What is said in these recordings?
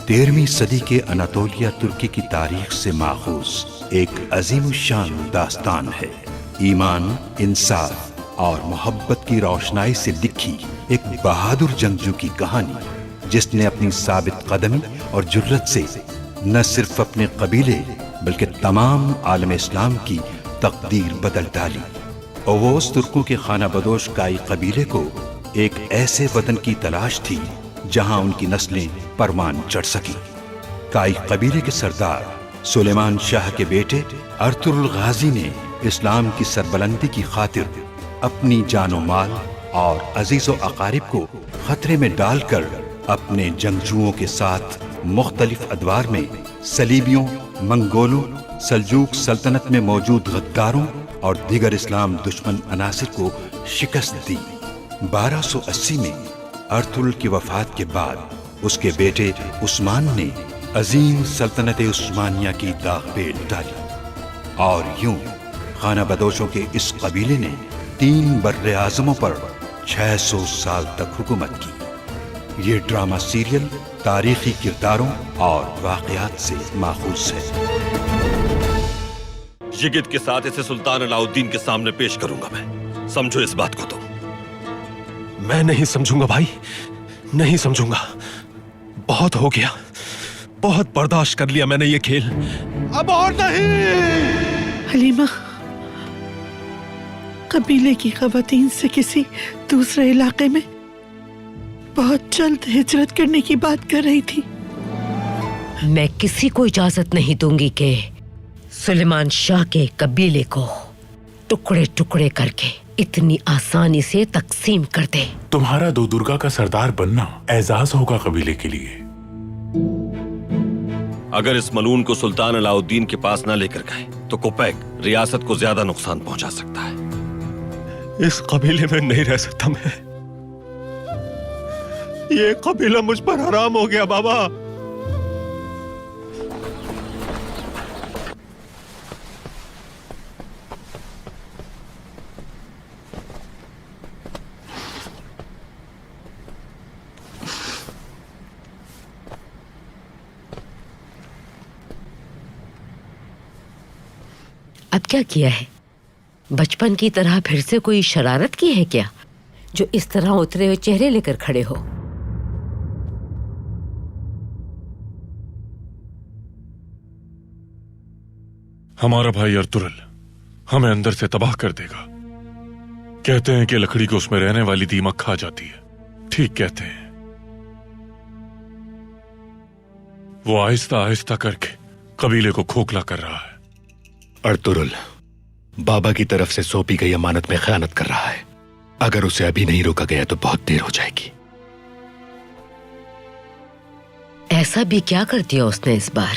13वीं सदी के अनातोलिया तुर्की की तारीख से माखूज एक अजीम शान दास्तान है। ईमान, इंसाफ और मोहब्बत की रोशनाई से लिखी एक बहादुर जंगजू की कहानी, जिसने अपनी साबित कदमी और जुर्रत से न सिर्फ अपने कबीले बल्कि तमाम आलम इस्लाम की तकदीर बदल डाली। ओवोस तुर्कों के खाना बदोश काई कबीले को एक ऐसे वतन की तलाश थी जहां उनकी नस्लें परवान चढ़ सकी। काई कबीले के सरदार सुलेमान शाह के बेटे अर्तुरुल गाजी ने इस्लाम की सरबलंदी की खातिर अपनी जानो माल और अजीजो अकारिब को खतरे में डालकर अपने जंगजुओं के साथ मुख्तलिफ अदवार में सलीबियों, मंगोलों, सल्जूक सल्तनत में मौजूद गद्दारों और दीगर इस्लाम दुश्मन अनासिर को शिकस्त दी। 1280 में अर्तुरुल की वफात के बाद उसके बेटे उस्मान ने अजीम सल्तनत उस्मानिया की दाग पेल डाली और यूं खाना बदोशों के इस कबीले ने 3 बर्रे आज़मों पर 600 साल तक हुकूमत की। ये ड्रामा सीरियल तारीखी किरदारों और वाक़यात से माखूज है। यिगित के साथ इसे सुल्तान अलाउद्दीन के सामने पेश करूंगा मैं। समझो इस बात को तो। मैं नहीं समझूंगा भाई, नहीं समझूंगा। बहुत हो गया, बहुत बर्दाश्त कर लिया मैंने ये खेल, अब और नहीं। हलीमा, कबीले की ख़वातीन से किसी दूसरे इलाके में बहुत जल्द हिजरत करने की बात कर रही थी। मैं किसी को इजाजत नहीं दूंगी कि सुलेमान शाह के कबीले को टुकड़े टुकड़े करके इतनी आसानी से तकसीम कर दे। तुम्हारा दो दुर्गा का सरदार बनना एजाज होगा कबीले के लिए। अगर इस मलून को सुल्तान अलाउद्दीन के पास ना लेकर गए तो कोपैक रियासत को ज्यादा नुकसान पहुंचा सकता है। इस कबीले में नहीं रह सकता मैं। ये कबीला मुझ पर हराम हो गया बाबा। अब क्या किया है? बचपन की तरह फिर से कोई शरारत की है क्या, जो इस तरह उतरे हुए चेहरे लेकर खड़े हो? हमारा भाई अर्तुरुल हमें अंदर से तबाह कर देगा। कहते हैं कि लकड़ी को उसमें रहने वाली दीमक खा जाती है। ठीक कहते हैं। वो आहिस्ता आहिस्ता करके कबीले को खोखला कर रहा है। अर्तुरुल बाबा की तरफ से सौंपी गई अमानत में खयानत कर रहा है। अगर उसे अभी नहीं रोका गया तो बहुत देर हो जाएगी। ऐसा भी क्या कर दिया उसने इस बार?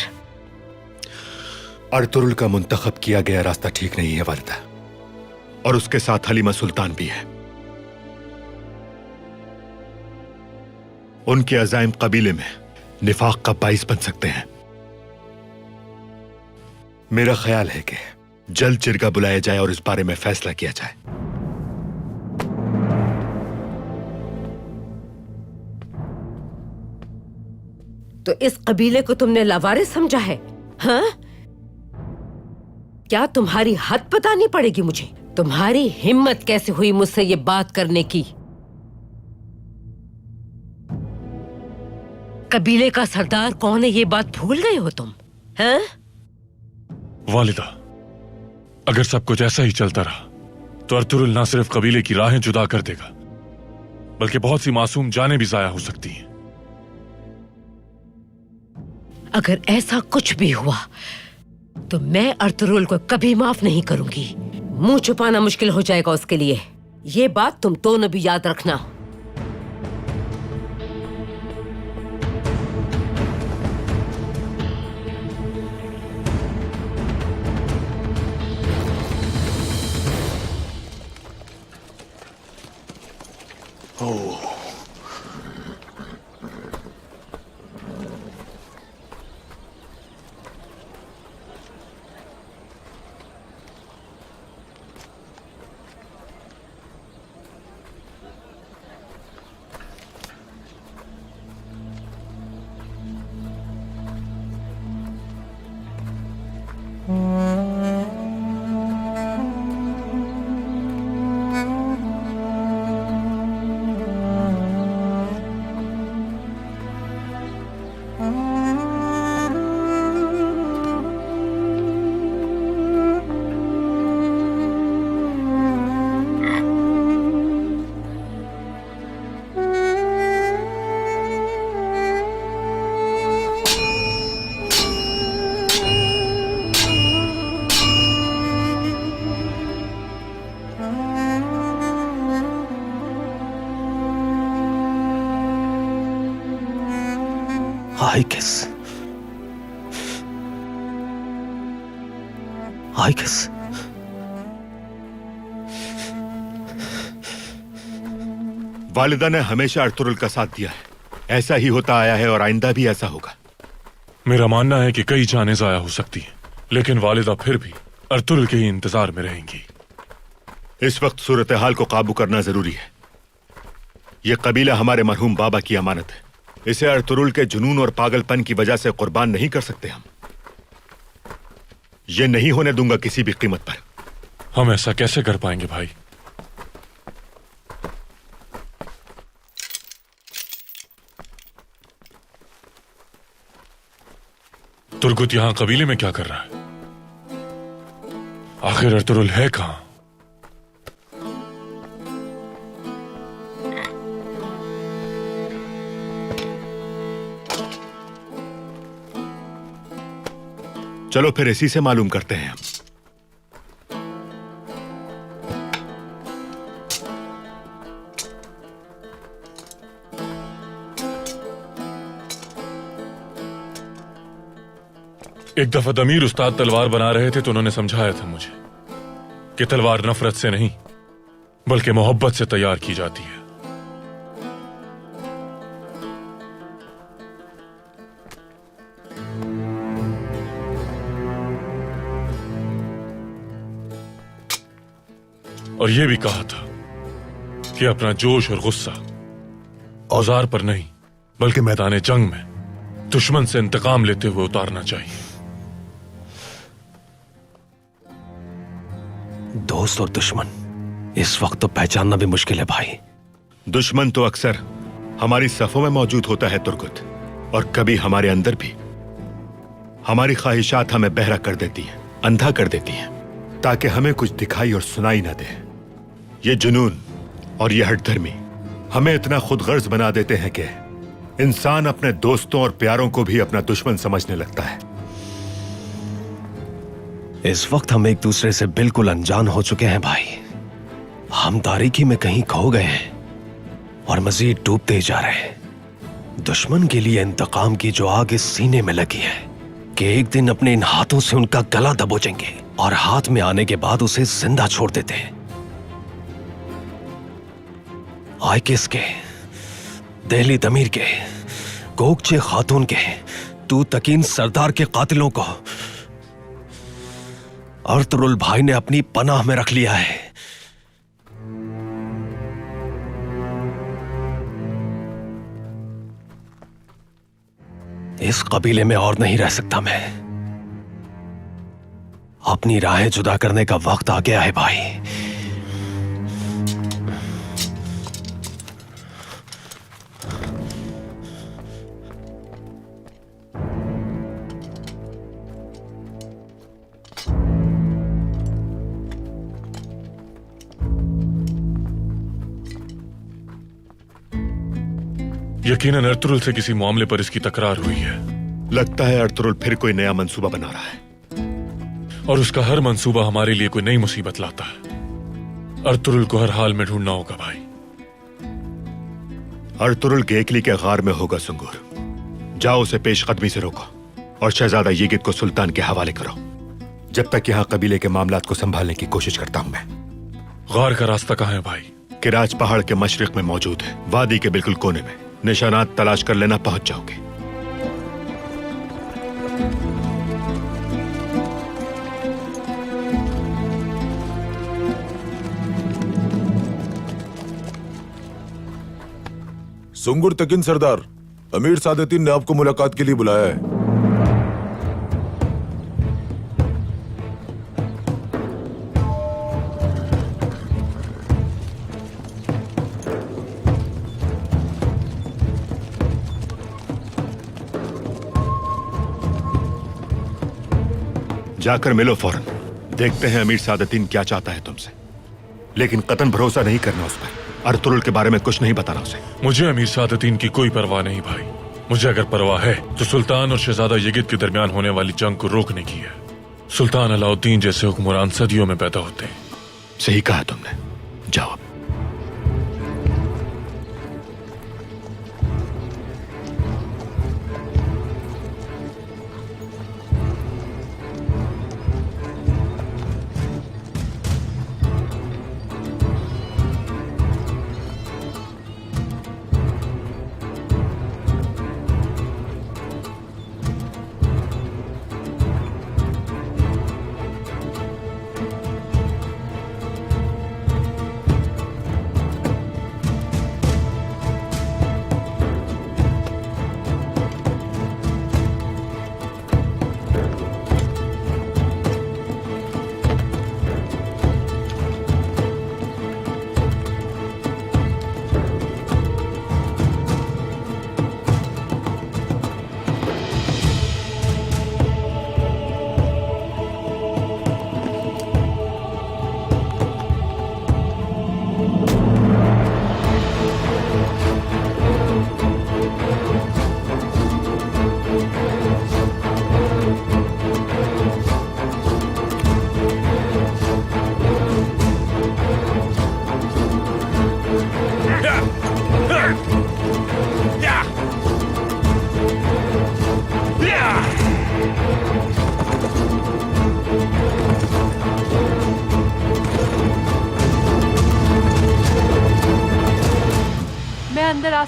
अर्तुरुल का मुंतखब किया गया रास्ता ठीक नहीं है वालिदा, और उसके साथ हलीमा सुल्तान भी है। उनके अजाइम कबीले में निफाक का बाइस बन सकते हैं। मेरा ख्याल है कि जल्द जिरगा बुलाया जाए और इस बारे में फैसला किया जाए। तो इस कबीले को तुमने लावारिस समझा है? हाँ? क्या तुम्हारी हद बतानी पड़ेगी मुझे? तुम्हारी हिम्मत कैसे हुई मुझसे ये बात करने की? कबीले का सरदार कौन है ये बात भूल गए हो तुम? हैं? वालिदा, अगर सब कुछ ऐसा ही चलता रहा तो अर्तुरुल ना सिर्फ कबीले की राहें जुदा कर देगा, बल्कि बहुत सी मासूम जानें भी जाया हो सकती हैं। अगर ऐसा कुछ भी हुआ तो मैं अर्तुरुल को कभी माफ नहीं करूंगी। मुंह छुपाना मुश्किल हो जाएगा उसके लिए। ये बात तुम दोनों भी याद रखना। आइकिस, वालिदा ने हमेशा अर्तुरुल का साथ दिया है। ऐसा ही होता आया है और आइंदा भी ऐसा होगा। मेरा मानना है कि कई जानें जाया हो सकती हैं, लेकिन वालिदा फिर भी अर्तुरुल के ही इंतजार में रहेंगी। इस वक्त सूरत हाल को काबू करना जरूरी है। यह कबीला हमारे मरहूम बाबा की अमानत है। इसे अर्तुरुल के जुनून और पागलपन की वजह से कुर्बान नहीं कर सकते हम। यह नहीं होने दूंगा किसी भी कीमत पर। हम ऐसा कैसे कर पाएंगे भाई? तुर्गुत यहां कबीले में क्या कर रहा है? आखिर अर्तुरुल है कहां? चलो फिर इसी से मालूम करते हैं हम। एक दफा दमीर उस्ताद तलवार बना रहे थे तो उन्होंने समझाया था मुझे कि तलवार नफरत से नहीं बल्कि मोहब्बत से तैयार की जाती है। और यह भी कहा था कि अपना जोश और गुस्सा औजार पर नहीं बल्कि मैदान जंग में दुश्मन से इंतकाम लेते हुए उतारना चाहिए। दोस्त और दुश्मन इस वक्त तो पहचानना भी मुश्किल है भाई। दुश्मन तो अक्सर हमारी सफों में मौजूद होता है तुर्गुत, और कभी हमारे अंदर भी। हमारी ख्वाहिशात हमें बहरा कर देती हैं, अंधा कर देती हैं, ताकि हमें कुछ दिखाई और सुनाई ना दे। ये जुनून और ये हठधर्मी हमें इतना खुदगर्ज बना देते हैं कि इंसान अपने दोस्तों और प्यारों को भी अपना दुश्मन समझने लगता है। इस वक्त हम एक दूसरे से बिल्कुल अनजान हो चुके हैं भाई। हम तारीकी में कहीं खो गए हैं और मजीद डूबते जा रहे हैं। दुश्मन के लिए इंतकाम की जो आग इस सीने में लगी है कि एक दिन अपने इन हाथों से उनका गला दबोचेंगे और हाथ में आने के बाद उसे जिंदा छोड़ देते हैं। आइकिस के, दिल्ली दमीर के, गोगचे खातून के, तू तकीन सरदार के कातिलों को अर्तुरुल भाई ने अपनी पनाह में रख लिया है। इस कबीले में और नहीं रह सकता मैं। अपनी राहें जुदा करने का वक्त आ गया है भाई। यकीनन अर्तुरुल से किसी मामले पर इसकी तकरार हुई है। लगता है अर्तुरुल फिर कोई नया मंसूबा बना रहा है, और उसका हर मंसूबा हमारे लिए कोई नई मुसीबत लाता है। अर्तुरुल को हर हाल में ढूंढना होगा भाई। अर्तुरुल गेकली के गार में होगा सुंगूर। जाओ उसे पेशकदमी से रोको और शहजादा येगिद को सुल्तान के हवाले करो। जब तक यहाँ कबीले के मामलात को संभालने की कोशिश करता हूं मैं। गार का रास्ता कहाँ है भाई? किराज पहाड़ के मशरिक में मौजूद है, वादी के बिल्कुल कोने में। निशानात तलाश कर लेना, पहुंच जाओगे। सुंगुर तकिन सरदार, अमीर सादतीन ने आपको मुलाकात के लिए बुलाया है। जाकर मिलो फौरन। देखते हैं अमीर सादतीन क्या चाहता है तुमसे, लेकिन कतन भरोसा नहीं करना उस पर। अर्तुरुल के बारे में कुछ नहीं बताना उसे। मुझे अमीर सादतीन की कोई परवाह नहीं भाई। मुझे अगर परवाह है तो सुल्तान और शहजादा येगिद के दरमियान होने वाली जंग को रोकने की है। सुल्तान अलाउद्दीन जैसे हुक्मरान सदियों में पैदा होते हैं। सही कहा तुमने। जाओ।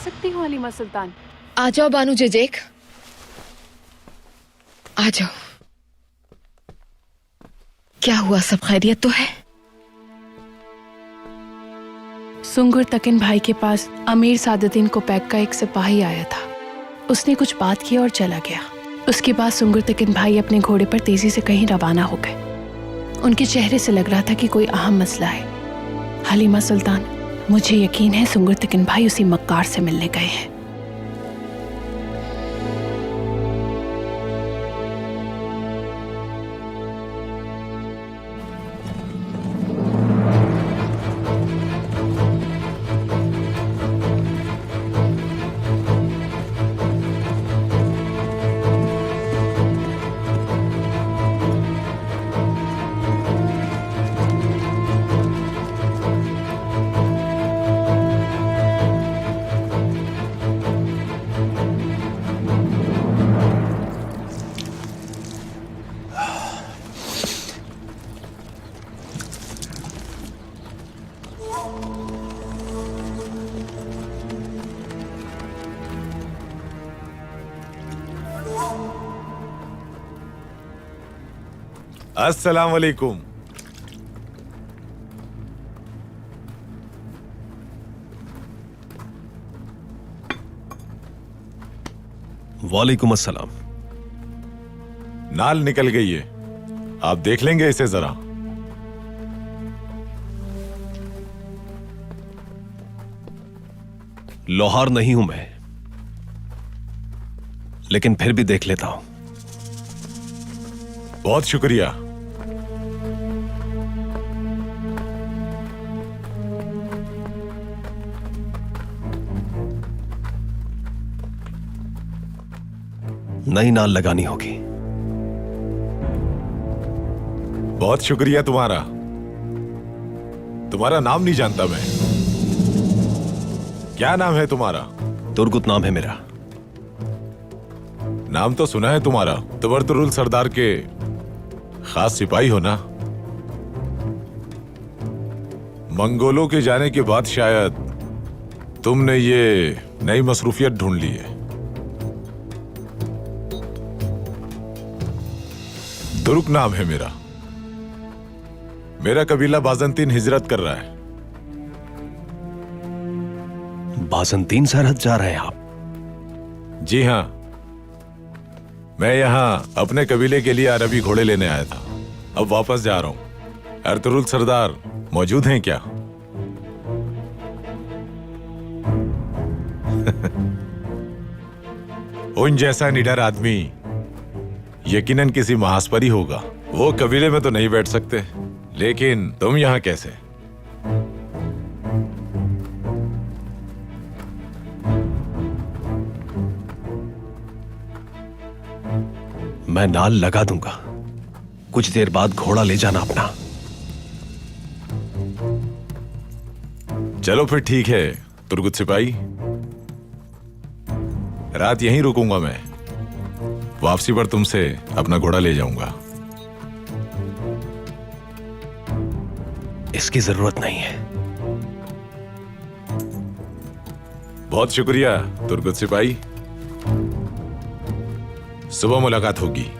सकती हूँ हलीमा सुल्तान। आ जाओ बानू जेजेक, आ जाओ। क्या हुआ, सब खैरियत तो है? सुंगुर तकिन भाई के पास अमीर सादुद्दीन कोपैक का एक सिपाही आया था। उसने कुछ बात की और चला गया। उसके बाद सुंगुर तकिन भाई अपने घोड़े पर तेजी से कहीं रवाना हो गए। उनके चेहरे से लग रहा था कि कोई अहम मसला है। हलीमा सुल्तान, मुझे यकीन है सुंगुर तकिन भाई उसी मक्कार से मिलने गए हैं। अस्सलाम वालेकुम। वालेकुम अस्सलाम। नाल निकल गई है, आप देख लेंगे इसे जरा। लोहार नहीं हूं मैं, लेकिन फिर भी देख लेता हूं। बहुत शुक्रिया। नई नाल लगानी होगी। बहुत शुक्रिया तुम्हारा। तुम्हारा नाम नहीं जानता मैं। क्या नाम है तुम्हारा? तुर्गुत नाम है मेरा। नाम तो सुना है तुम्हारा। तुम अर्तुरुल सरदार के खास सिपाही हो ना? मंगोलों के जाने के बाद शायद तुमने ये नई मसरूफियत ढूंढ ली है। तुर्क नाम है मेरा। मेरा कबीला बाजंतीन हिजरत कर रहा है। बाजंतीन सरहद जा रहे हैं आप? जी हां, मैं यहां अपने कबीले के लिए अरबी घोड़े लेने आया था। अब वापस जा रहा हूं। अर्तुरुल सरदार मौजूद हैं क्या? उन जैसा निडर आदमी यकीनन किसी महासपरी होगा। वो कबीले में तो नहीं बैठ सकते, लेकिन तुम यहां कैसे? मैं नाल लगा दूंगा। कुछ देर बाद घोड़ा ले जाना अपना। चलो फिर ठीक है तुर्गुत सिपाही, रात यहीं रुकूंगा मैं। वापसी पर तुमसे अपना घोड़ा ले जाऊंगा। इसकी जरूरत नहीं है। बहुत शुक्रिया तुर्गुत सिपाही। सुबह मुलाकात होगी।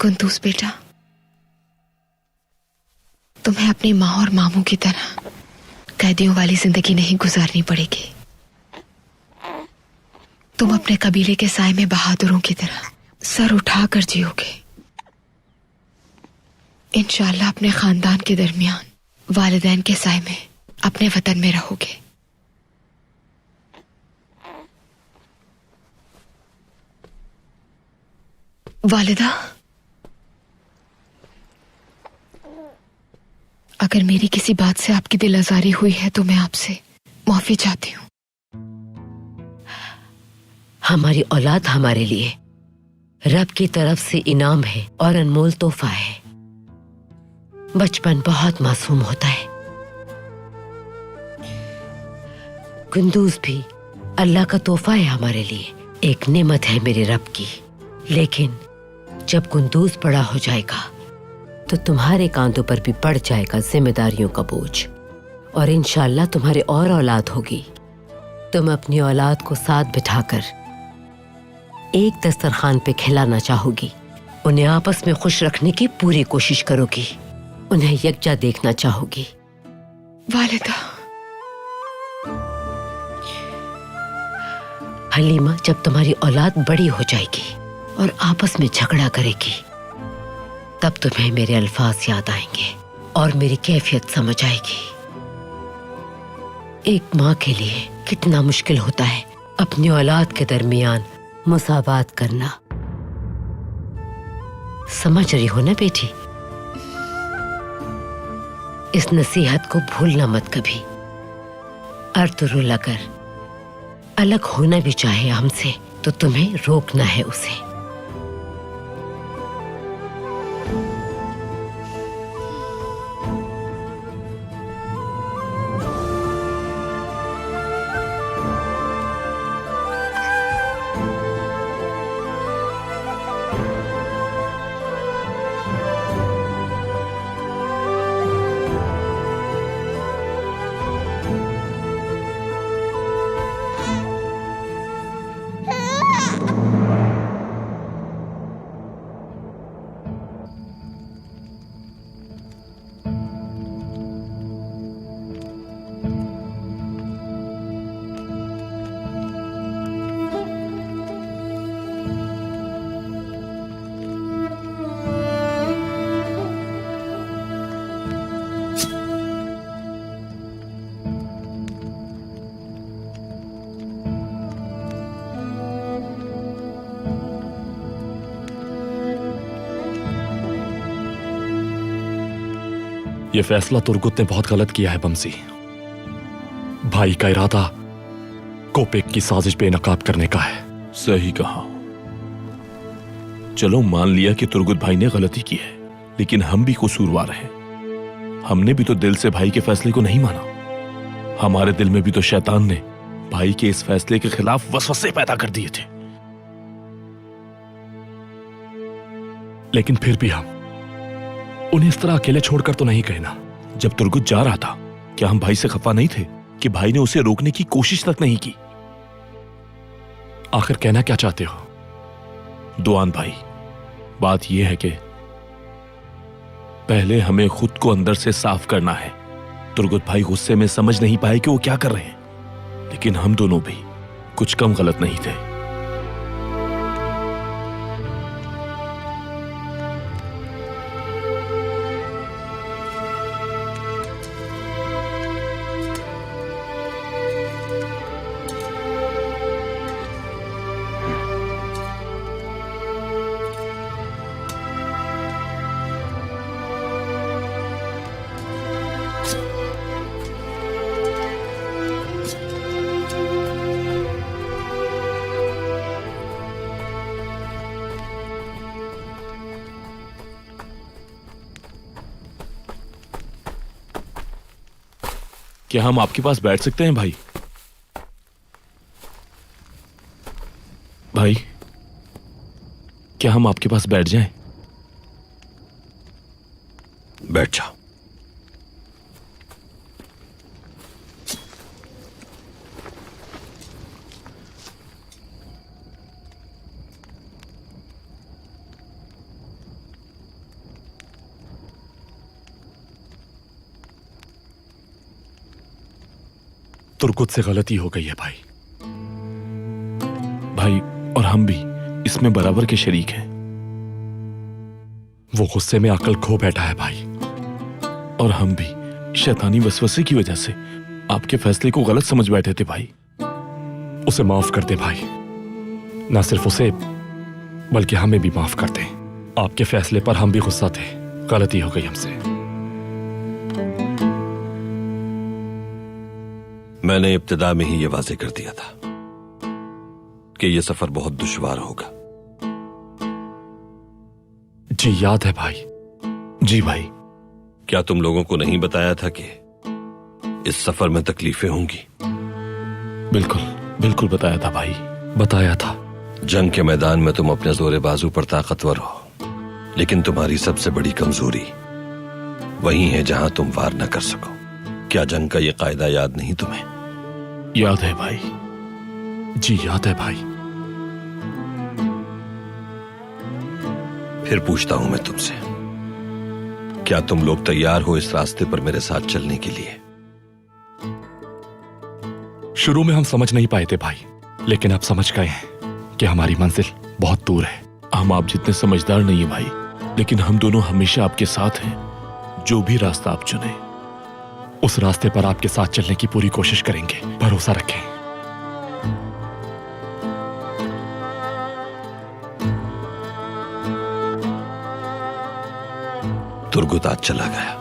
कुंदूस बेटा, तुम्हें अपनी माँ और मामू की तरह कैदियों वाली जिंदगी नहीं गुजारनी पड़ेगी। तुम अपने कबीले के साए में बहादुरों की तरह सर उठाकर जियोगे। इंशाअल्लाह अपने खानदान के दरमियान वालिदैन के साए में अपने वतन में रहोगे। वालिदा, अगर मेरी किसी बात से आपकी दिल आजारी हुई है तो मैं आपसे माफी चाहती हूँ। हमारी औलाद हमारे लिए रब की तरफ से इनाम है और अनमोल तोहफा है। बचपन बहुत मासूम होता है। कुंदूस भी अल्लाह का तोहफा है हमारे लिए, एक नेमत है मेरे रब की। लेकिन जब कुंदूज बड़ा हो जाएगा तो तुम्हारे कांधों पर भी पड़ जाएगा जिम्मेदारियों का बोझ, और इंशाअल्लाह तुम्हारे और औलाद होगी। तुम अपनी औलाद को साथ बिठाकर एक दस्तरखान पे खिलाना चाहोगी, उन्हें आपस में खुश रखने की पूरी कोशिश करोगी, उन्हें यकजा देखना चाहोगी। वालिदा, हलीमा, जब तुम्हारी औलाद बड़ी हो जाएगी और आपस में झगड़ा करेगी, तब तुम्हें मेरे अल्फाज याद आएंगे और मेरी कैफियत समझ आएगी। एक माँ के लिए कितना मुश्किल होता है अपनी औलाद के दरमियान मुसावात करना। समझ रही हो ना बेटी? इस नसीहत को भूलना मत कभी। अर्तुरुल अगर अलग होना भी चाहे हमसे तो तुम्हें रोकना है उसे। ये फैसला तुर्गुत ने बहुत गलत किया है बमसी। भाई का इरादा कोपेक की साजिश बेनकाब करने का है। सही कहा। चलो मान लिया कि तुर्गुत भाई ने गलती की है, लेकिन हम भी कसूरवार हैं। हमने भी तो दिल से भाई के फैसले को नहीं माना। हमारे दिल में भी तो शैतान ने भाई के इस फैसले के खिलाफ वसवसे पैदा कर दिए थे। लेकिन फिर भी हम उन्हें इस तरह अकेले छोड़कर तो नहीं गए ना। जब तुर्गुत जा रहा था, क्या हम भाई से खफा नहीं थे कि भाई ने उसे रोकने की कोशिश तक नहीं की? आखिर कहना क्या चाहते हो? दुआन भाई, बात यह है कि पहले हमें खुद को अंदर से साफ करना है। तुर्गुत भाई गुस्से में समझ नहीं पाए कि वो क्या कर रहे हैं, लेकिन हम दोनों भी कुछ कम गलत नहीं थे। क्या हम आपके पास बैठ सकते हैं भाई? भाई, क्या हम आपके पास बैठ जाएं? बैठ जाओ। तुर्गुत से गलती हो गई है भाई। भाई, और हम भी इसमें बराबर के शरीक हैं। वो गुस्से में अकल खो बैठा है भाई। और हम भी शैतानी वसवसे की वजह से आपके फैसले को गलत समझ बैठे थे भाई। उसे माफ कर दे भाई। ना सिर्फ उसे बल्कि हमें भी माफ कर दे। आपके फैसले पर हम भी गुस्सा थे, गलती हो गई हमसे। मैंने इब्तिदा में ही यह वाज़ेह कर दिया था कि यह सफर बहुत दुश्वार होगा। जी याद है भाई। जी भाई। क्या तुम लोगों को नहीं बताया था कि इस सफर में तकलीफें होंगी? बिल्कुल, बिल्कुल बताया था भाई, बताया था। जंग के मैदान में तुम अपने जोरे बाजू पर ताकतवर हो, लेकिन तुम्हारी सबसे बड़ी कमजोरी वही है जहां तुम वार न कर सको। क्या जंग का ये कायदा याद नहीं तुम्हें? याद है भाई, जी याद है भाई। फिर पूछता हूं मैं तुमसे, क्या तुम लोग तैयार हो इस रास्ते पर मेरे साथ चलने के लिए? शुरू में हम समझ नहीं पाए थे भाई, लेकिन अब समझ गए हैं कि हमारी मंजिल बहुत दूर है। हम आप जितने समझदार नहीं है भाई, लेकिन हम दोनों हमेशा आपके साथ हैं। जो भी रास्ता आप चुने, उस रास्ते पर आपके साथ चलने की पूरी कोशिश करेंगे, भरोसा रखें। तुर्गुत आज चला गया,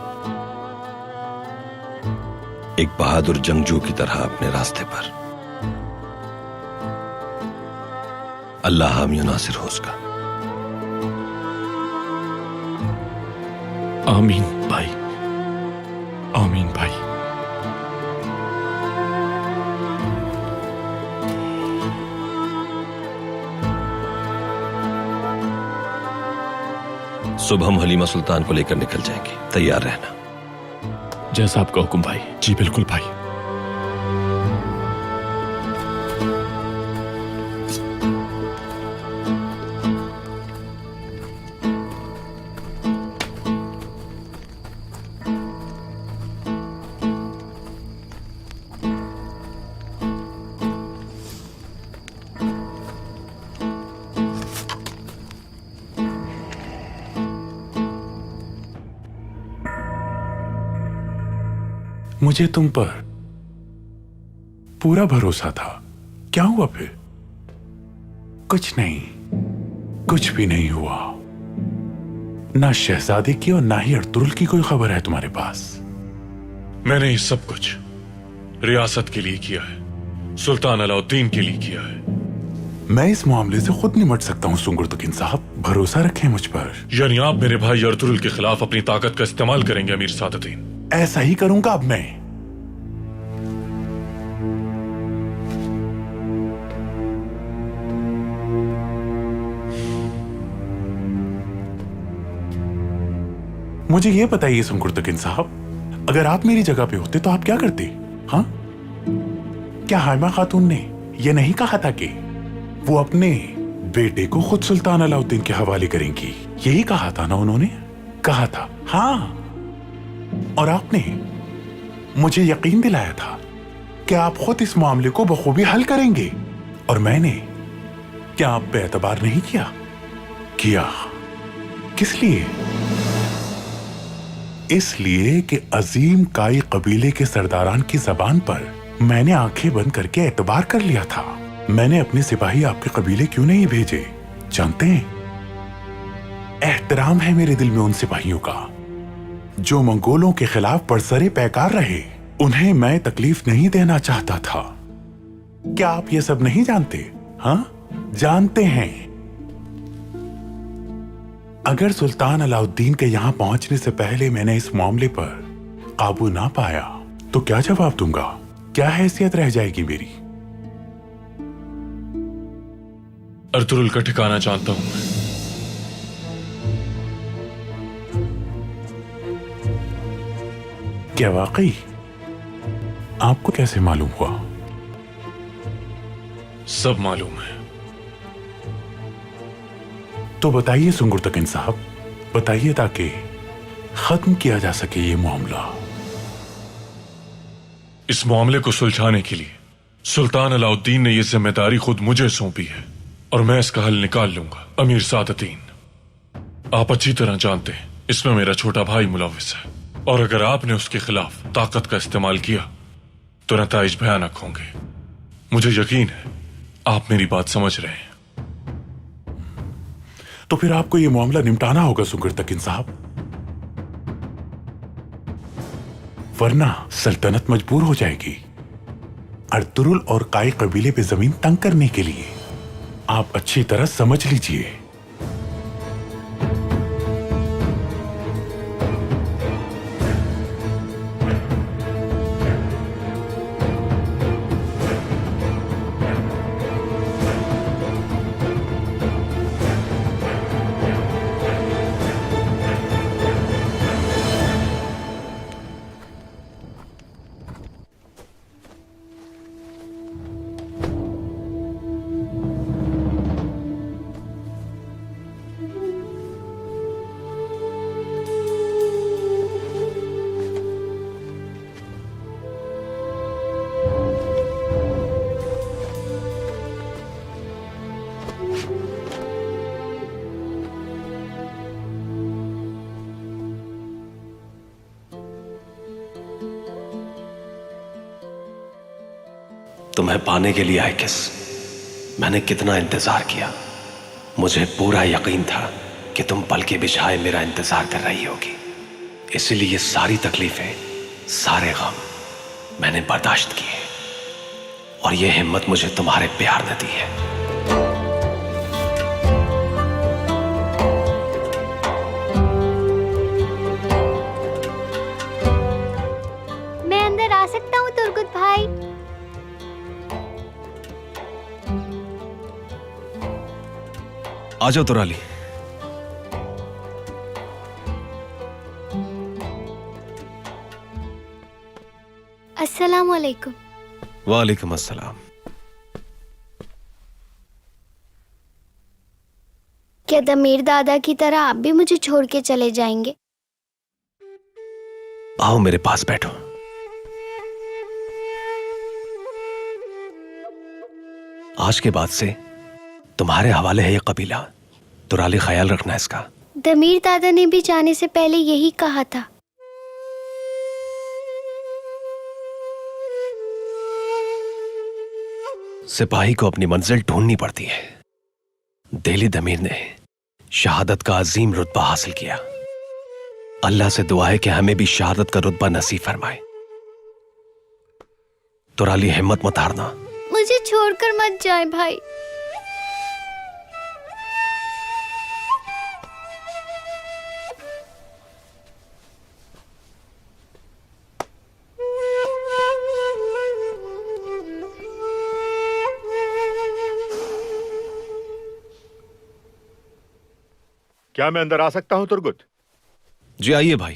एक बहादुर जंगजू की तरह अपने रास्ते पर। अल्लाह हामी नासिर हो उसका। आमीन भाई, आमीन भाई। सुबह हम हलीमा सुल्तान को लेकर निकल जाएंगे, तैयार रहना। जैसा आपका हुक्म भाई। जी बिल्कुल भाई। मुझे तुम पर पूरा भरोसा था। क्या हुआ फिर? कुछ नहीं, कुछ भी नहीं हुआ। ना शहजादे की और ना ही अर्तुरुल की कोई खबर है तुम्हारे पास? मैंने ये सब कुछ रियासत के लिए किया है, सुल्तान अलाउद्दीन के लिए किया है। मैं इस मामले से खुद निपट सकता हूँ सुंगुरतुकिन साहब, भरोसा रखें मुझ पर। यानी आप मेरे भाई अर्तुरुल के खिलाफ अपनी ताकत का इस्तेमाल करेंगे अमीर सादुद्दीन? ऐसा ही करूंगा अब मैं। मुझे यह बताइए सुंगुरतुकिन साहब, अगर आप मेरी जगह पे होते तो आप क्या करते? हाँ, क्या हाइमा खातून ने यह नहीं कहा था कि वो अपने बेटे को खुद सुल्तान अलाउद्दीन के हवाले करेंगी? यही कहा था ना उन्होंने? कहा था, हाँ। और आपने मुझे यकीन दिलाया था कि आप खुद इस मामले को बखूबी हल करेंगे। और मैंने क्या आप पे एतबार नहीं किया? किया। किस लिए? इसलिए कि अजीम काई कबीले के सरदारान की जबान पर मैंने आंखें बंद करके एतबार कर लिया था। मैंने अपने सिपाही आपके कबीले क्यों नहीं भेजे जानते हैं? एहतराम है मेरे दिल में उन सिपाहियों का जो मंगोलों के खिलाफ बरसरे पैकार रहे। उन्हें मैं तकलीफ नहीं देना चाहता था। क्या आप ये सब नहीं जानते? हाँ, जानते हैं। अगर सुल्तान अलाउद्दीन के यहां पहुंचने से पहले मैंने इस मामले पर काबू ना पाया तो क्या जवाब दूंगा? क्या हैसियत रह जाएगी मेरी? अर्तुरुल का ठिकाना जानता हूं मैं। क्या वाकई? आपको कैसे मालूम हुआ? सब मालूम है। तो बताइए सुंगुरतुकिन साहब, बताइए ताकि खत्म किया जा सके ये मामला। इस मामले को सुलझाने के लिए सुल्तान अलाउद्दीन ने यह जिम्मेदारी खुद मुझे सौंपी है और मैं इसका हल निकाल लूंगा। अमीर सादुद्दीन, आप अच्छी तरह जानते हैं इसमें मेरा छोटा भाई मुलविस है, और अगर आपने उसके खिलाफ ताकत का इस्तेमाल किया तो नताइज भयानक होंगे। मुझे यकीन है आप मेरी बात समझ रहे हैं। तो फिर आपको यह मामला निपटाना होगा सुंगुरतुकिन साहब, वरना सल्तनत मजबूर हो जाएगी अर्तुरुल और काई कबीले पे जमीन तंग करने के लिए। आप अच्छी तरह समझ लीजिए। तुम्हें पाने के लिए आए किस मैंने कितना इंतजार किया। मुझे पूरा यकीन था कि तुम पल के बिछाए मेरा इंतजार कर रही होगी, इसीलिए सारी तकलीफें, सारे गम मैंने बर्दाश्त किए और यह हिम्मत मुझे तुम्हारे प्यार ने दी है। मैं अंदर आ सकता हूँ तुर्गुत भाई? आ जाओ तुराली। अस्सलाम वालेकुम। वालेकुम अस्सलाम। क्या दमीर दादा की तरह आप भी मुझे छोड़ के चले जाएंगे? आओ मेरे पास बैठो। आज के बाद से तुम्हारे हवाले है ये कबीला, तुराली, ख्याल रखना इसका। दमीर दादा ने भी जाने से पहले यही कहा था। सिपाही को अपनी मंजिल ढूंढनी पड़ती है। दिली दमीर ने शहादत का अजीम रुतबा हासिल किया। अल्लाह से दुआ है कि हमें भी शहादत का रुतबा नसीब फरमाए। तुराली, हिम्मत मत हारना। मुझे छोड़कर मत जाए भाई। क्या मैं अंदर आ सकता हूं तुर्गुत? जी आइए भाई।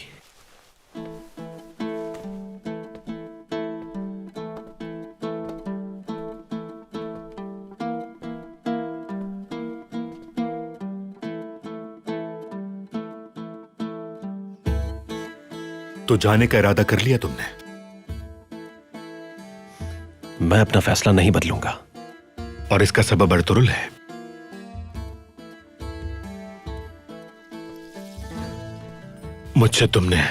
तो जाने का इरादा कर लिया तुमने? मैं अपना फैसला नहीं बदलूंगा। और इसका सबब अर्तुरुल है। मुझसे तुमने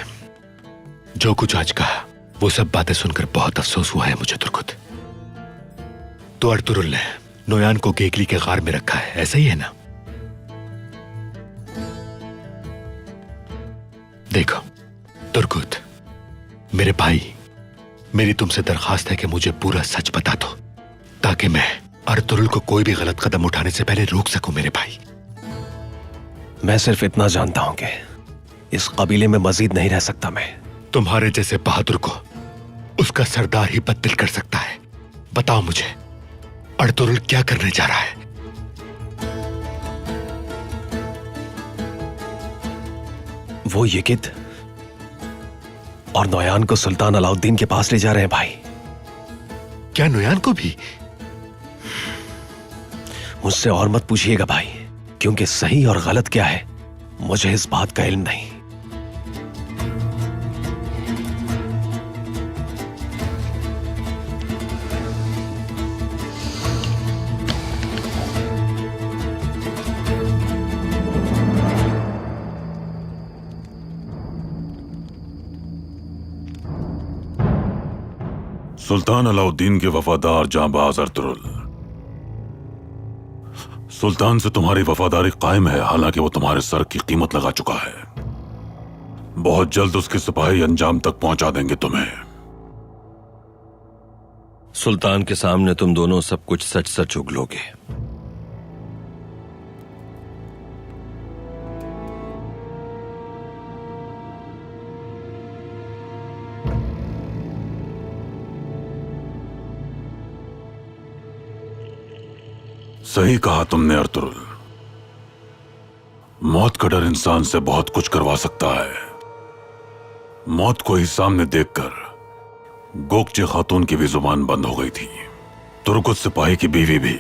जो कुछ आज कहा वो सब बातें सुनकर बहुत अफसोस हुआ है मुझे तुर्गुत। तो अर्तुरुल ने नोयान को गेगली के गार में रखा है, ऐसा ही है ना? देखो तुर्गुत, मेरे भाई, मेरी तुमसे दरखास्त है कि मुझे पूरा सच बता दो ताकि मैं अर्तुरुल को कोई भी गलत कदम उठाने से पहले रोक सकूं। मेरे भाई, मैं सिर्फ इतना जानता हूं कि इस कबीले में मजीद नहीं रह सकता मैं। तुम्हारे जैसे बहादुर को उसका सरदार ही बददिल कर सकता है। बताओ मुझे, अर्तुरुल क्या करने जा रहा है? वो यकित और नोयान को सुल्तान अलाउद्दीन के पास ले जा रहे हैं भाई। क्या नोयान को भी? मुझसे और मत पूछिएगा भाई, क्योंकि सही और गलत क्या है मुझे इस बात का इल्म नहीं। सुल्तान अलाउद्दीन के वफादार जांबाज अर्तुरुल, सुल्तान से तुम्हारी वफादारी कायम है, हालांकि वो तुम्हारे सर की कीमत लगा चुका है। बहुत जल्द उसके सिपाही अंजाम तक पहुंचा देंगे तुम्हें। सुल्तान के सामने तुम दोनों सब कुछ सच सच उगलोगे। सही कहा तुमने अर्तुरुल, मौत का डर इंसान से बहुत कुछ करवा सकता है। मौत को ही सामने देखकर गोकचे खातून की भी जुबान बंद हो गई थी। तुर्गुत सिपाही की बीवी भी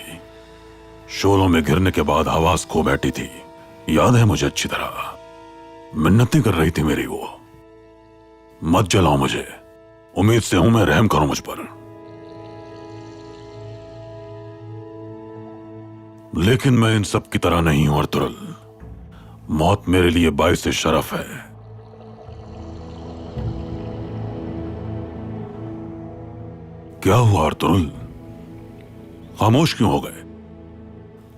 शोलों में गिरने के बाद हवास खो बैठी थी, याद है मुझे अच्छी तरह। मिन्नतें कर रही थी मेरी वो, मत जलाओ मुझे, उम्मीद से हूं मैं, रहम करो मुझ पर। लेकिन मैं इन सब की तरह नहीं हूं अर्तुरुल। मौत मेरे लिए बाइस शरफ है। क्या हुआ अर्तुरुल? खामोश क्यों हो गए?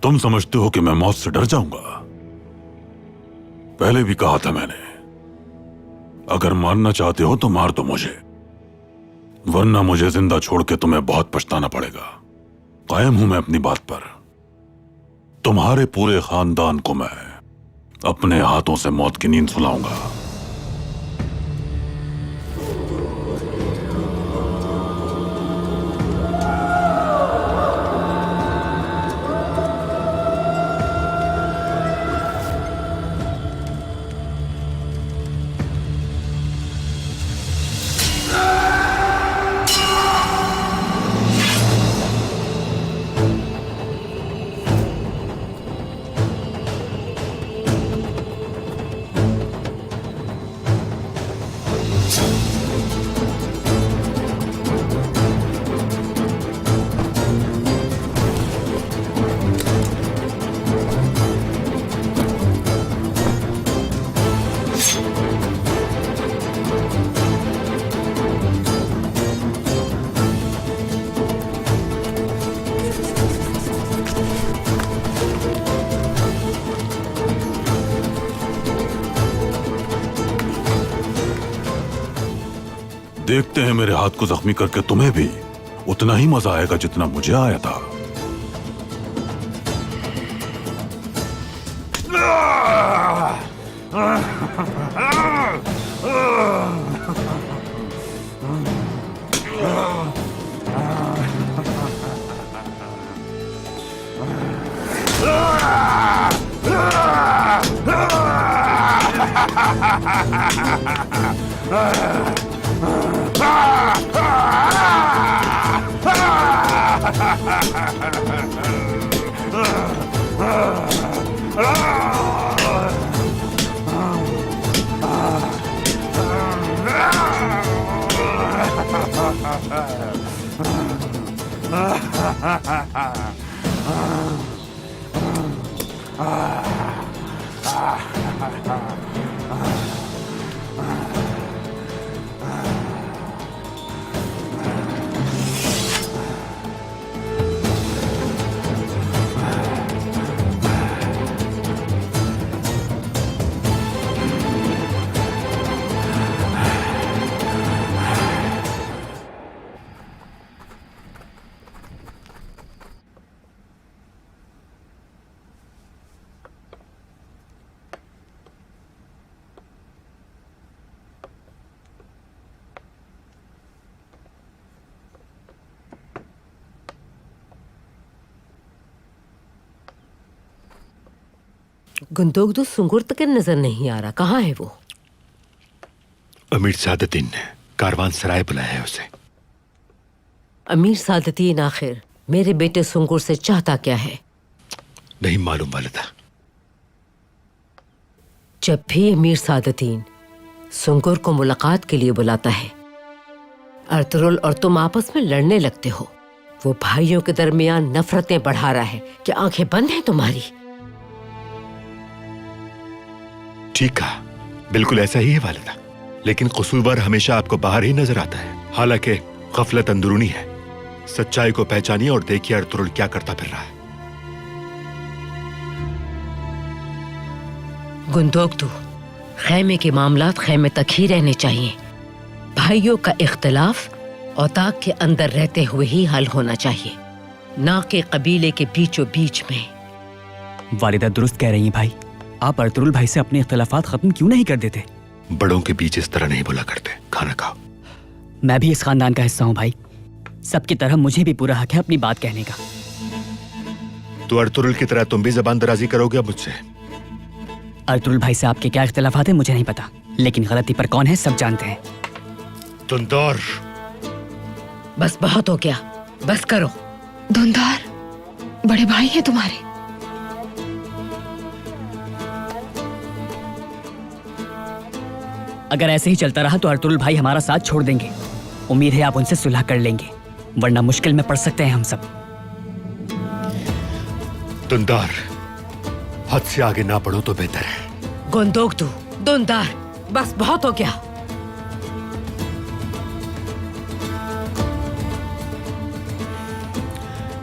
तुम समझते हो कि मैं मौत से डर जाऊंगा? पहले भी कहा था मैंने, अगर मारना चाहते हो तो मार दो मुझे, वरना मुझे जिंदा छोड़ के तुम्हें बहुत पछताना पड़ेगा। कायम हूं मैं अपनी बात पर। तुम्हारे पूरे खानदान को मैं अपने हाथों से मौत की नींद सुलाऊंगा। देखते हैं मेरे हाथ को जख्मी करके तुम्हें भी उतना ही मजा आएगा जितना मुझे आया था। गुंदोगदू सुंगुर तक नजर नहीं आ रहा, कहाँ है वो? अमीर सादतीन ने कारवान सराय बुलाया है उसे। अमीर सादतीन आखिर मेरे बेटे सुंगुर से चाहता क्या है? नहीं मालूम वालिदा। जब भी अमीर सादतीन सुंगुर को मुलाकात के लिए बुलाता है, अर्तुरुल और तुम आपस में लड़ने लगते हो। वो भाइयों के दरमियान नफरतें बढ़ा रहा है। क्या आंखें बंद हैं तुम्हारी? ठीक कहा, बिल्कुल ऐसा ही है वालिदा। लेकिन कसूरवार हमेशा आपको बाहर ही नजर आता है, हालांकि गफलत अंदरूनी है। सच्चाई को पहचानिए और देखिए अर्तुरुल क्या करता फिर रहा है। गुंदोगदू, खैमे के मामलात खैमे तक ही रहने चाहिए। भाइयों का इख्तलाफ औताक के अंदर रहते हुए ही हल होना चाहिए, ना कि कबीले के बीचों बीच में। वालिदा दुरुस्त कह रही हैं भाई। आप अर्तुरुल भाई से अपने इख्तलाफात खत्म क्यों नहीं कर देते? बड़ों के बीच इस तरह नहीं बोला करते। खाना खाओ। मैं भी इस खानदान का हिस्सा हूँ भाई। सबकी तरह मुझे भी पूरा हक है अपनी बात कहने का। तो अर्तुरुल की तरह तुम भी जबान दराजी करोगे अब मुझसे? अर्तुरुल भाई से आपके क्या इख्तलाफात हैं मुझे नहीं पता, लेकिन गलती पर कौन है सब जानते हैं। धुंधार, बस बहुत हो गया, बस करो। धुंधार, बड़े भाई हैं तुम्हारे। अगर ऐसे ही चलता रहा तो अर्तुरुल भाई हमारा साथ छोड़ देंगे। उम्मीद है आप उनसे सुलह कर लेंगे, वरना मुश्किल में पड़ सकते हैं हम सब। धुंधार, हद से आगे ना बढ़ो तो बेहतर है। गुंदोगदू, धुंधार, बस बहुत हो गया।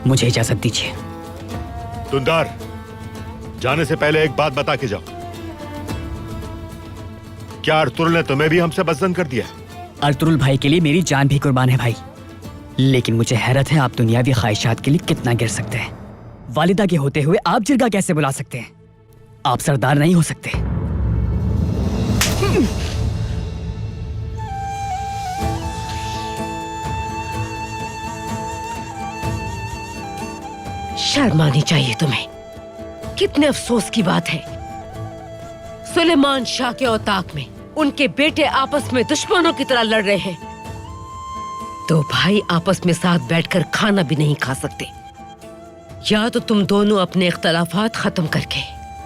मुझे इजाजत दीजिए। दुंदार, जाने से पहले एक बात बता के जाओ। क्या अर्तुरुल ने तुम्हें भी हमसे बदजन कर दिया? अर्तुरुल भाई के लिए मेरी जान भी कुर्बान है भाई, लेकिन मुझे हैरत है आप दुनियावी ख्वाहिशात के लिए कितना गिर सकते हैं। वालिदा के होते हुए आप जिरगा कैसे बुला सकते हैं? आप सरदार नहीं हो सकते। शर्म आनी चाहिए तुम्हें। कितने अफसोस की बात है, सुलेमान शाह के औताक में उनके बेटे आपस में दुश्मनों की तरह लड़ रहे हैं। दो भाई आपस में साथ बैठकर खाना भी नहीं खा सकते। या तो तुम दोनों अपने इख्तलाफात खत्म करके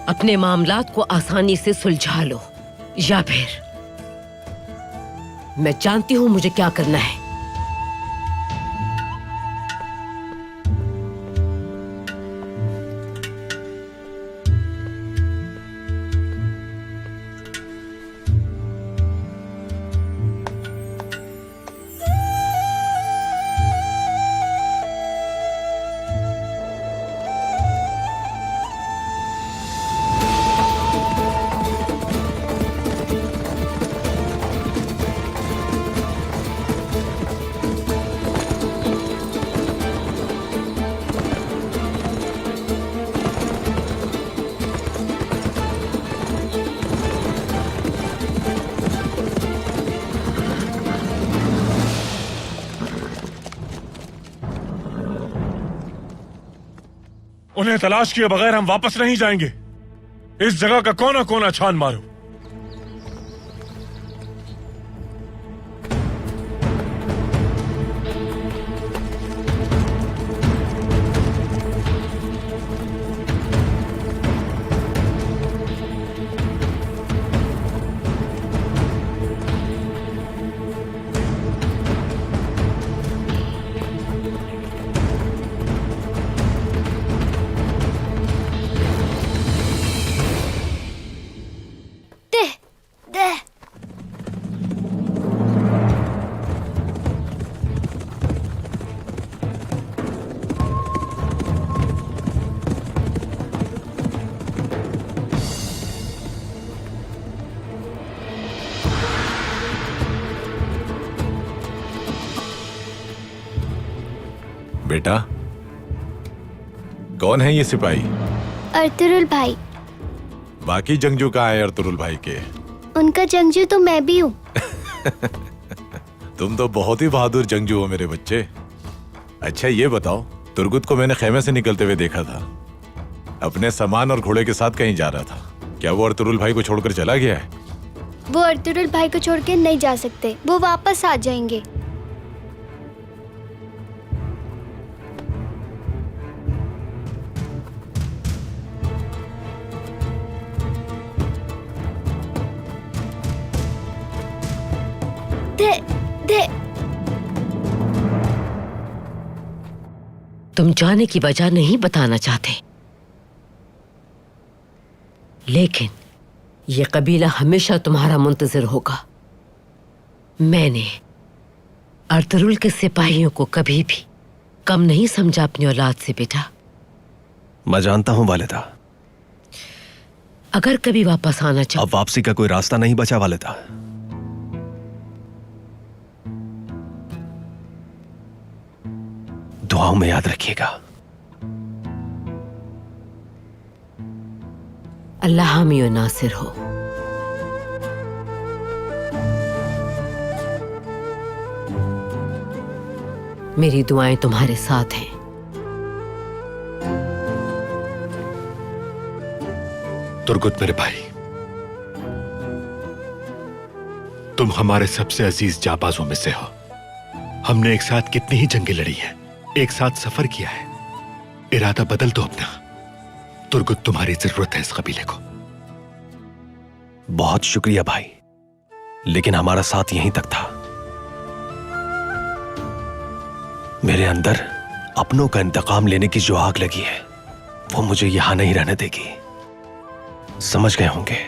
अपने मामलात को आसानी से सुलझा लो, या फिर मैं जानती हूं मुझे क्या करना है। उन्हें तलाश किए बगैर हम वापस नहीं जाएंगे। इस जगह का कोना कोना छान मारो। बेटा, कौन है ये सिपाही? अर्तुरुल भाई। बाकी जंगजू कहाँ है अर्तुरुल भाई के? उनका जंगजू तो मैं भी हूँ। तुम तो बहुत ही बहादुर जंगजू हो मेरे बच्चे। अच्छा ये बताओ, तुर्गुत को मैंने खेमे से निकलते हुए देखा था। अपने सामान और घोड़े के साथ कहीं जा रहा था। क्या वो अर्तुरुल भाई को छोड़कर चला गया है? वो अर्तुरुल भाई को छोड़ के नहीं जा सकते, वो वापस आ जाएंगे। तुम जाने की वजह नहीं बताना चाहते, लेकिन यह कबीला हमेशा तुम्हारा मुंतजिर होगा। मैंने अर्तुरुल के सिपाहियों को कभी भी कम नहीं समझा अपनी औलाद से बेटा। मैं जानता हूं वालिदा। अगर कभी वापस आना चाहो। अब वापसी का कोई रास्ता नहीं बचा वालिदा। दुआओं में याद रखिएगा। अल्लाह हामी और नासिर हो। मेरी दुआएं तुम्हारे साथ हैं। तुर्गुत मेरे भाई, तुम हमारे सबसे अजीज जाबाजों में से हो। हमने एक साथ कितनी ही जंगें लड़ी हैं, एक साथ सफर किया है। इरादा बदल दो अपना। तुर्गुत, तुम्हारी जरूरत है इस कबीले को। बहुत शुक्रिया भाई, लेकिन हमारा साथ यहीं तक था। मेरे अंदर अपनों का इंतकाम लेने की जो आग लगी है, वो मुझे यहां नहीं रहने देगी। समझ गए होंगे?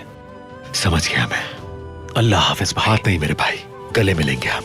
समझ गया मैं। अल्लाह हाफिज भाई। हाथ नहीं मेरे भाई, गले मिलेंगे हम।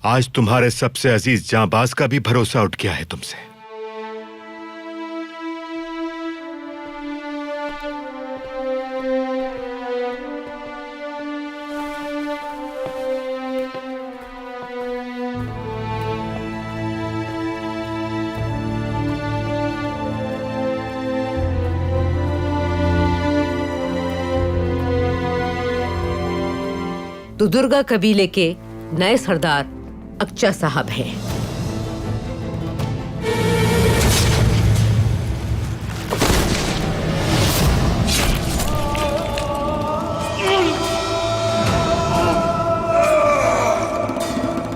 आज तुम्हारे सबसे अजीज जांबाज का भी भरोसा उठ गया है तुमसे। तो दुर्गा कबीले के नए सरदार अक्चा साहब हैं।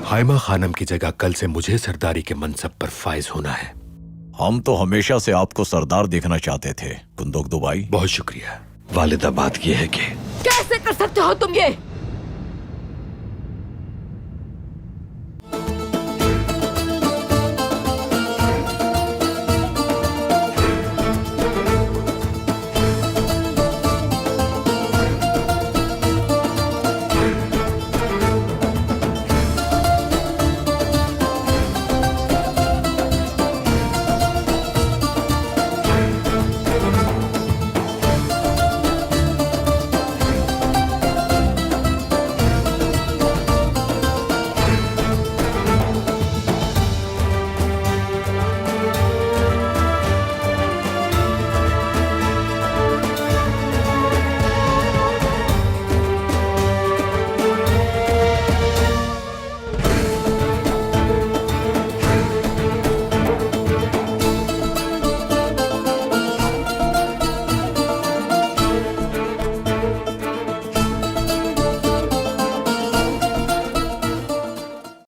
हाइमा खानम की जगह कल से मुझे सरदारी के मनसब पर फाइज होना है। हम तो हमेशा से आपको सरदार देखना चाहते थे कुंदोक दुबाई। बहुत शुक्रिया। वालिदा, बात यह है कि कैसे कर सकते हो तुम ये?